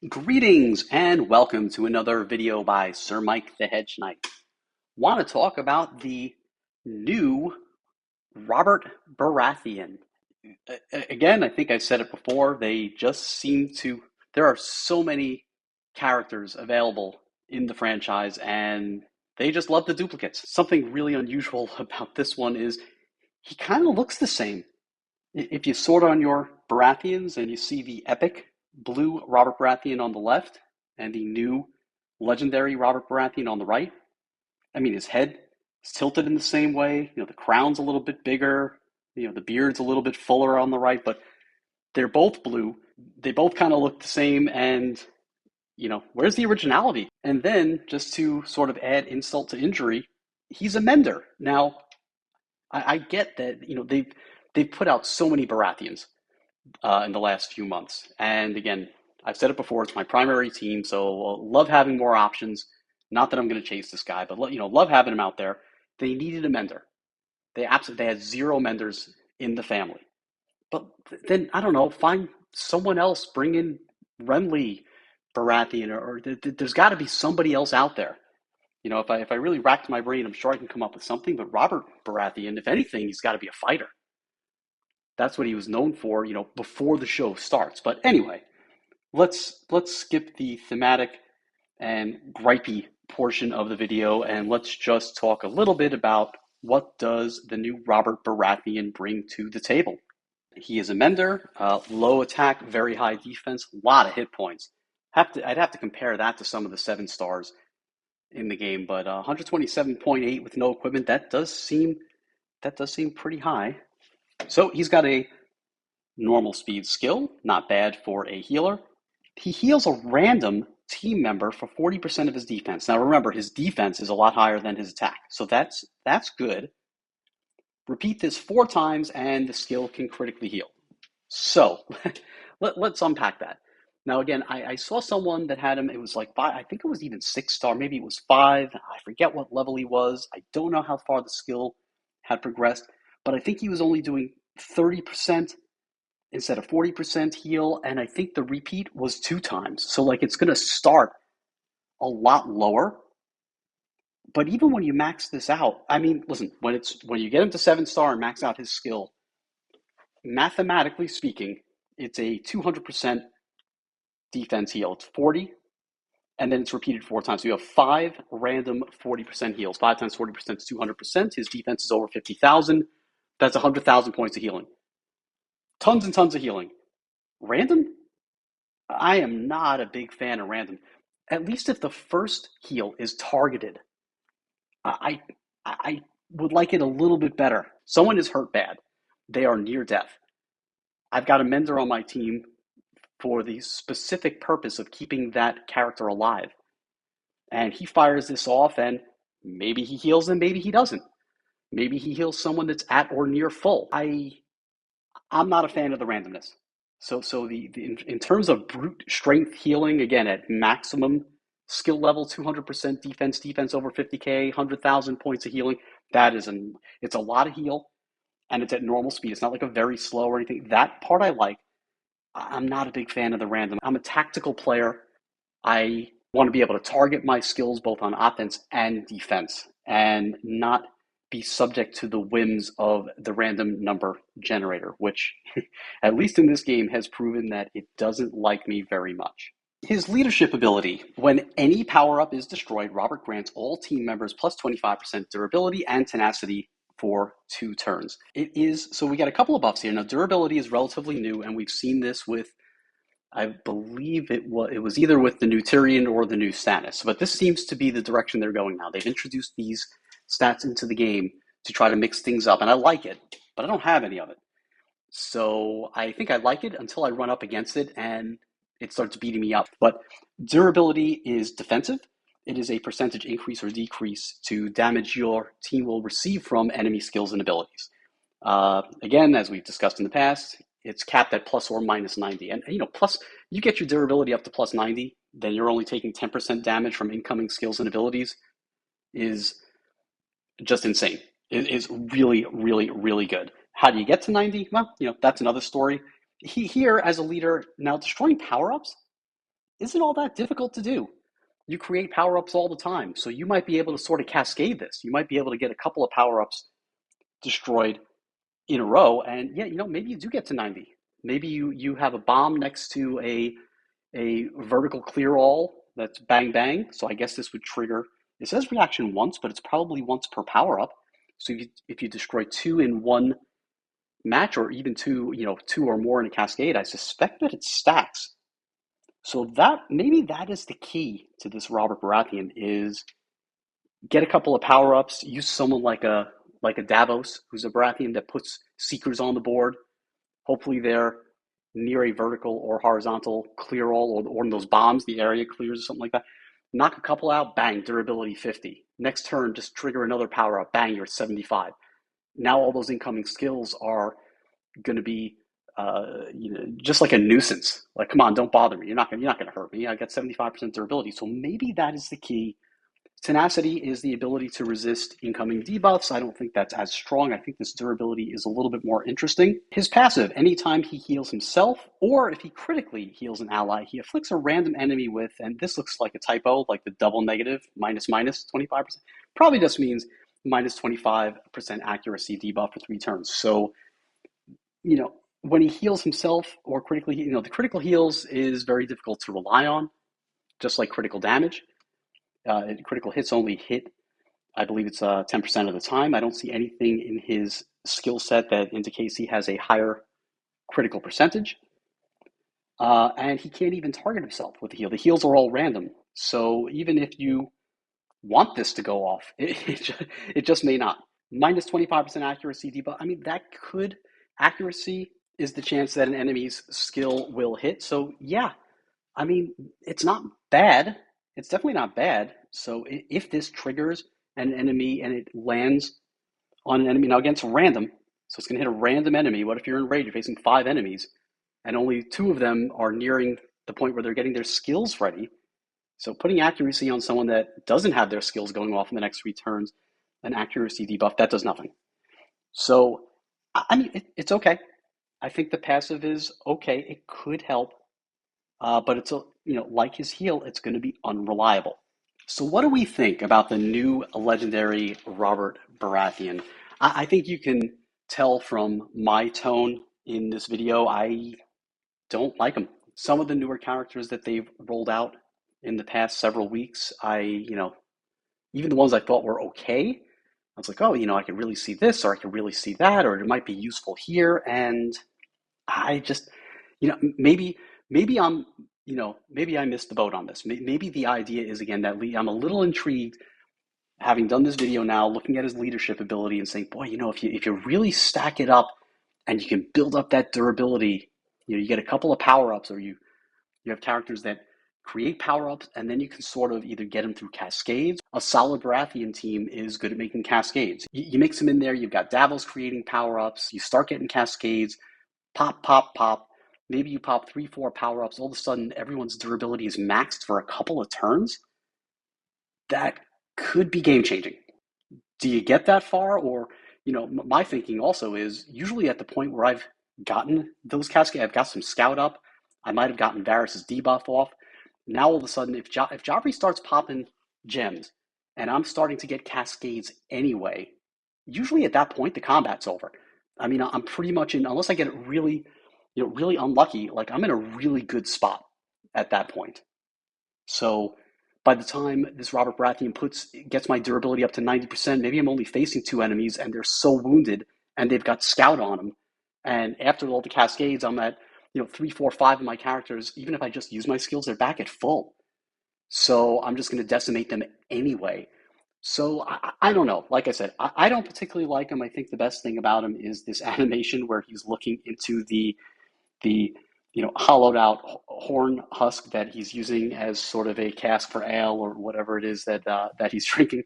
Greetings and welcome to another video by Sir Mike the Hedge Knight. Want to talk about the new Robert Baratheon. Again, I think I said it before, they just seem to, there are so many characters available in the franchise and they just love the duplicates. Something really unusual about this one is he kind of looks the same. If you sort on your Baratheons and you see the epic blue Robert Baratheon on the left and the new legendary Robert Baratheon on the right, I mean, his head is tilted in the same way. The crown's a little bit bigger. The beard's a little bit fuller on the right, but they're both blue. They both kind of look the same. And, where's the originality? And then, just to sort of add insult to injury, he's a mender. Now, I get that, they've put out so many Baratheons in the last few months. And again, I've said it before, it's my primary team, so love having more options. Not that I'm going to chase this guy, but love having him out there. They needed a mender. They had zero menders in the family. But then I don't know, find someone else, bring in Renly Baratheon, or there's got to be somebody else out there. If I really racked my brain, I'm sure I can come up with something. But Robert Baratheon, if anything, he's got to be a fighter. That's what he was known for, before the show starts. But anyway, let's skip the thematic and gripey portion of the video and let's just talk a little bit about what does the new Robert Baratheon bring to the table. He is a mender, low attack, very high defense, a lot of hit points. I'd have to compare that to some of the 7 stars in the game, but 127.8 with no equipment, that does seem pretty high. So he's got a normal speed skill, not bad for a healer. He heals a random team member for 40% of his defense. Now remember, his defense is a lot higher than his attack, so that's good. Repeat this 4 times and the skill can critically heal. So let's unpack that. Now again, I saw someone that had him, it was like 5, I think it was even 6 star, maybe it was 5, I forget what level he was, I don't know how far the skill had progressed, but I think he was only doing 30% instead of 40% heal, and I think the repeat was 2 times. So it's going to start a lot lower. But even when you max this out, I mean, listen, when you get him to 7 star and max out his skill, mathematically speaking, it's a 200% defense heal. It's 40, and then it's repeated 4 times. So you have 5 random 40% heals. 5 times 40% is 200%. His defense is over 50,000. That's 100,000 points of healing. Tons and tons of healing. Random? I am not a big fan of random. At least if the first heal is targeted, I would like it a little bit better. Someone is hurt bad. They are near death. I've got a mender on my team for the specific purpose of keeping that character alive. And he fires this off, and maybe he heals them, maybe he doesn't. Maybe he heals someone that's at or near full. I'm not a fan of the randomness. So in terms of brute strength healing, again at maximum skill level, 200% defense over 50k, 100,000 points of healing. It's a lot of heal, and it's at normal speed. It's not like a very slow or anything. That part I like. I'm not a big fan of the random. I'm a tactical player. I want to be able to target my skills both on offense and defense, and not be subject to the whims of the random number generator, which, at least in this game, has proven that it doesn't like me very much. His leadership ability. When any power-up is destroyed, Robert grants all team members plus 25% durability and tenacity for 2 turns. So we got a couple of buffs here. Now, durability is relatively new, and we've seen this with, I believe it was either with the new Tyrion or the new Stannis, but this seems to be the direction they're going now. They've introduced these stats into the game to try to mix things up, and I like it, but I don't have any of it. So I think I like it until I run up against it and it starts beating me up. But durability is defensive. It is a percentage increase or decrease to damage your team will receive from enemy skills and abilities. Again, as we've discussed in the past, it's capped at plus or minus 90. And plus, you get your durability up to plus 90, then you're only taking 10% damage from incoming skills and abilities. Is just insane. It is really, really, really good. How do you get to 90? Well, that's another story. Here, as a leader, now destroying power-ups, isn't all that difficult to do. You create power-ups all the time, so you might be able to sort of cascade this. You might be able to get a couple of power-ups destroyed in a row, and yeah, maybe you do get to 90. Maybe you have a bomb next to a vertical clear all that's bang bang. So I guess this would trigger. It says reaction once, but it's probably once per power up. So if you destroy two in one match, or even two or more in a cascade, I suspect that it stacks. So that maybe that is the key to this Robert Baratheon is get a couple of power ups. Use someone like a Davos, who's a Baratheon that puts seekers on the board. Hopefully they're near a vertical or horizontal clear all, or in those bombs, the area clears or something like that. Knock a couple out, bang, durability 50. Next turn, just trigger another power up, bang, you're at 75. Now all those incoming skills are going to be, just like a nuisance. Like, come on, don't bother me. You're not gonna hurt me. I got 75% durability. So maybe that is the key. Tenacity is the ability to resist incoming debuffs. I don't think that's as strong. I think this durability is a little bit more interesting. His passive, anytime he heals himself, or if he critically heals an ally, he afflicts a random enemy with, and this looks like a typo, like the double negative, minus 25%. Probably just means minus 25% accuracy debuff for 3 turns. So, when he heals himself or critically, the critical heals is very difficult to rely on, just like critical damage. Critical hits only hit, I believe it's 10% of the time. I don't see anything in his skill set that indicates he has a higher critical percentage. And he can't even target himself with the heal. The heals are all random. So even if you want this to go off, it just may not. Minus 25% accuracy debuff. I mean, accuracy is the chance that an enemy's skill will hit. So yeah, I mean, it's not bad. It's definitely not bad. So if this triggers an enemy and it lands on an enemy, now again, it's random. So it's going to hit a random enemy. What if you're in raid, you're facing 5 enemies, and only 2 of them are nearing the point where they're getting their skills ready? So putting accuracy on someone that doesn't have their skills going off in the next 3 turns, an accuracy debuff, that does nothing. So, I mean, it's okay. I think the passive is okay. It could help. But it's like his heal, it's going to be unreliable. So what do we think about the new legendary Robert Baratheon? I think you can tell from my tone in this video, I don't like him. Some of the newer characters that they've rolled out in the past several weeks, even the ones I thought were okay, I was like, oh, I could really see this, or I could really see that, or it might be useful here. And I just, maybe I'm, maybe I missed the boat on this. Maybe the idea is, again, that I'm a little intrigued, having done this video now, looking at his leadership ability and saying, boy, if you really stack it up and you can build up that durability, you get a couple of power ups, or you have characters that create power ups, and then you can sort of either get them through cascades. A solid Baratheon team is good at making cascades. You mix them in there, you've got Davos creating power ups, you start getting cascades, pop, pop, pop. Maybe you pop 3, 4 power ups. All of a sudden, everyone's durability is maxed for a couple of turns. That could be game changing. Do you get that far? Or, my thinking also is usually at the point where I've gotten those cascades, I've got some scout up. I might have gotten Varys' debuff off. Now all of a sudden, if Joffrey starts popping gems and I'm starting to get cascades anyway, usually at that point the combat's over. I mean, I'm pretty much in, unless I get it really, really unlucky, like I'm in a really good spot at that point. So by the time this Robert Baratheon gets my durability up to 90%, maybe I'm only facing 2 enemies and they're so wounded and they've got scout on them. And after all the cascades, I'm at 3, 4, 5 of my characters. Even if I just use my skills, they're back at full. So I'm just going to decimate them anyway. So I don't know. Like I said, I don't particularly like him. I think the best thing about him is this animation where he's looking into the hollowed out horn husk that he's using as sort of a cask for ale or whatever it is that he's drinking.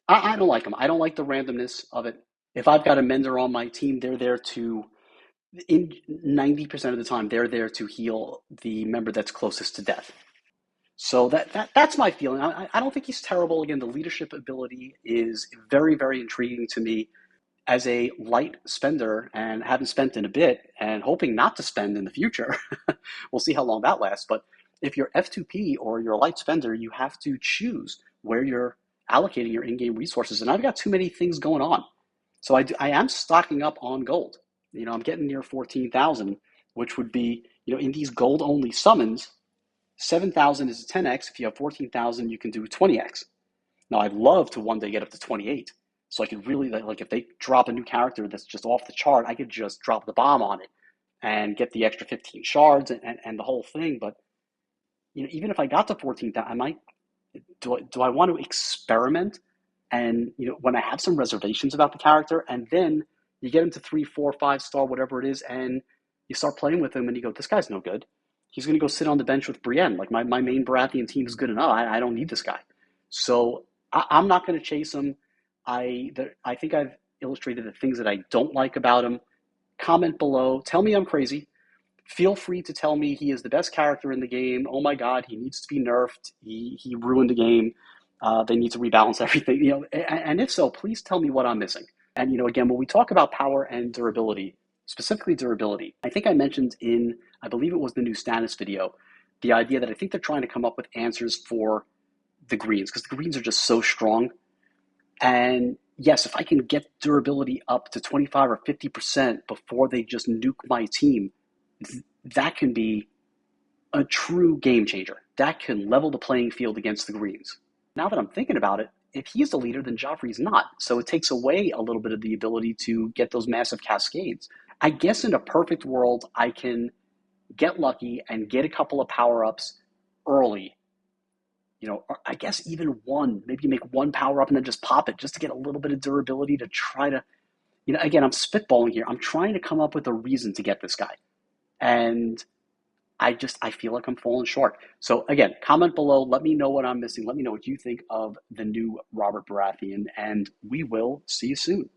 I don't like him. I don't like the randomness of it. If I've got a mender on my team, they're there to, in 90% of the time, they're there to heal the member that's closest to death. So that's my feeling. I don't think he's terrible. Again, the leadership ability is very, very intriguing to me. As a light spender, and haven't spent in a bit, and hoping not to spend in the future, we'll see how long that lasts. But if you're F2P or you're a light spender, you have to choose where you're allocating your in-game resources. And I've got too many things going on. So I am stocking up on gold. I'm getting near 14,000, which would be, in these gold only summons, 7,000 is a 10x. If you have 14,000, you can do 20x. Now, I'd love to one day get up to 28. So I could really, like, if they drop a new character that's just off the chart, I could just drop the bomb on it and get the extra 15 shards and the whole thing. But, even if I got to 14,000, I might, do I want to experiment? And, when I have some reservations about the character, and then you get him to 3, 4, 5 star, whatever it is, and you start playing with him and you go, this guy's no good. He's going to go sit on the bench with Brienne. Like, my main Baratheon team is good enough. I don't need this guy. So I'm not going to chase him. I think I've illustrated the things that I don't like about him. Comment below. Tell me I'm crazy. Feel free to tell me he is the best character in the game. Oh my God, he needs to be nerfed. He ruined the game. They need to rebalance everything. And if so, please tell me what I'm missing. And again, when we talk about power and durability, specifically durability, I think I mentioned I believe it was the new Stannis video, the idea that I think they're trying to come up with answers for the greens, because the greens are just so strong. And yes, if I can get durability up to 25 or 50% before they just nuke my team, that can be a true game changer. That can level the playing field against the greens. Now that I'm thinking about it, if he's the leader, then Joffrey's not. So it takes away a little bit of the ability to get those massive cascades. I guess in a perfect world, I can get lucky and get a couple of power-ups early. I guess even one, maybe make one power-up and then just pop it just to get a little bit of durability to try to, again, I'm spitballing here. I'm trying to come up with a reason to get this guy. And I feel like I'm falling short. So again, comment below. Let me know what I'm missing. Let me know what you think of the new Robert Baratheon, and we will see you soon.